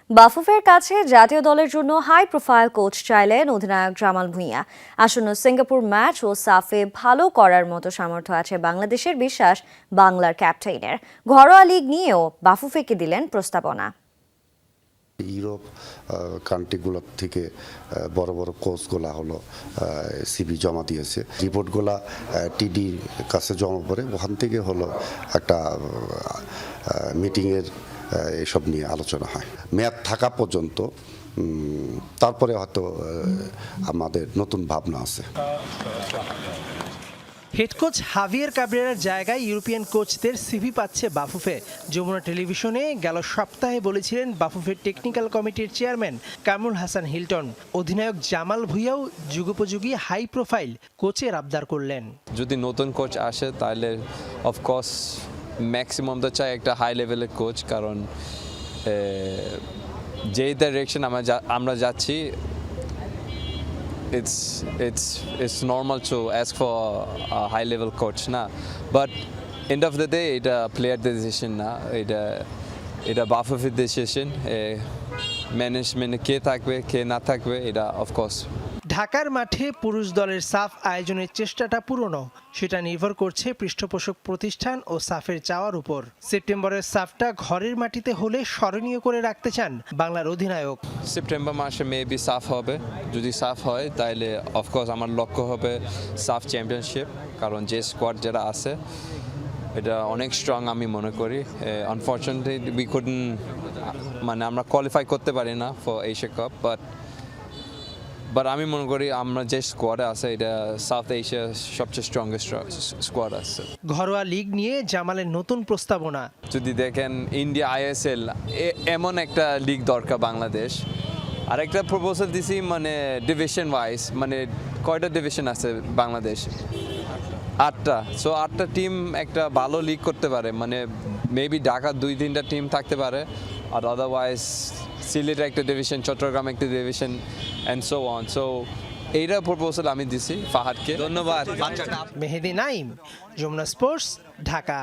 বাফুফের কাছে জাতীয় দলের জন্য হাই প্রোফাইল কোচ চাইলেন অধিনায়ক জামাল ভুঁইয়া। আসন্ন সিঙ্গাপুর ম্যাচ ও সাফে ভালো করার মতো সামর্থ্য আছে বাংলাদেশের বিশ্বাস বাংলার ক্যাপ্টেনের। ঘরোয়া লিগ নিয়েও বাফুফেকে দিলেন প্রস্তাবনা। ইউরোপ কান্ট্রিগুলো থেকে বড় বড় কোচগুলা হলো সিভি জমা দিয়েছে, রিপোর্টগুলা টিডির কাছে জমা পড়ে, ওখান থেকে হলো একটা মিটিংয়ের এসব নিয়ে আলোচনা হয়। মেয়াদ থাকা পর্যন্ত তারপরে হয়তো আমাদের নতুন ভাবনা আছে। হেড কোচ হাভিয়ের কাবরেরার জায়গায় ইউরোপিয়ান কোচদের সিভি পাচ্ছে বাফুফে। যমুনা টেলিভিশনে গেল সপ্তাহে বলেছিলেন বাফুফের টেকনিক্যাল কমিটির চেয়ারম্যান কামরুল হাসান হিলটন। অধিনায়ক জামাল ভুঁইয়াও যুগোপযোগী হাই প্রোফাইল কোচের আবদার করলেন। যদি নতুন কোচ আসে তাহলে অফকোর্স ম্যাক্সিমাম তো চাই একটা হাই লেভেলের কোচ, কারণ যেই ডাইরেকশন আমরা যাচ্ছি, it's normal to ask for a high level coach না, but end of the day এটা প্লেয়ার ডিসিশন না, এটা বাফুফের ডিসিশন। ম্যানেজমেন্টে কে থাকবে কে না থাকবে এটা অফকোর্স। ঢাকার মাঠে পুরুষ দলের সাফ আয়োজনের চেষ্টাটা পুরনো, সেটা নির্ভর করছে পৃষ্ঠপোষক প্রতিষ্ঠান ও সাফের চাওয়ার উপর। সেপ্টেম্বরের সাফটা ঘরের মাটিতে হলে স্মরণীয় করে রাখতে চান বাংলার অধিনায়ক। সেপ্টেম্বর মাসে মেবি সাফ হবে, যদি সাফ হয় তাহলে অফকোর্স আমার লক্ষ্য হবে সাফ চ্যাম্পিয়নশিপ, কারণ যে স্কোয়াড যারা আছে এটা অনেক স্ট্রং আমি মনে করি। আনফর্চুনেটলি উই কুডন্ট, মানে আমরা কোয়ালিফাই করতে পারি না ফর এশিয়া কাপ, বাট আমি মনে করি আমরা যে স্কোয়াডে আছে এটা সাউথ এশিয়ার সবচেয়ে স্ট্রংগেস্ট স্কোয়াড আছে। ঘরোয়া লিগ নিয়ে জামালের নতুন প্রস্তাবনা। যদি দেখেন ইন্ডিয়া ISL এমন একটা লিগ দরকার বাংলাদেশ। আর একটা প্রপোজাল দিছি, মানে ডিভিশন ওয়াইজ, মানে কয়টা ডিভিশন আছে বাংলাদেশ? 8টা। সো 8টা টিম একটা ভালো লিগ করতে পারে, মানে মেবি ঢাকা 2-3টা টিম থাকতে পারে, আর আদারওয়াইজ সিলেট একটা ডিভিশন, চট্টগ্রাম একটা division and so on. So এইটা প্রপোজাল আমি দিছি ফাহাদকে। ধন্যবাদ। মেহেদি নাইম, যমুনা স্পোর্টস, ঢাকা।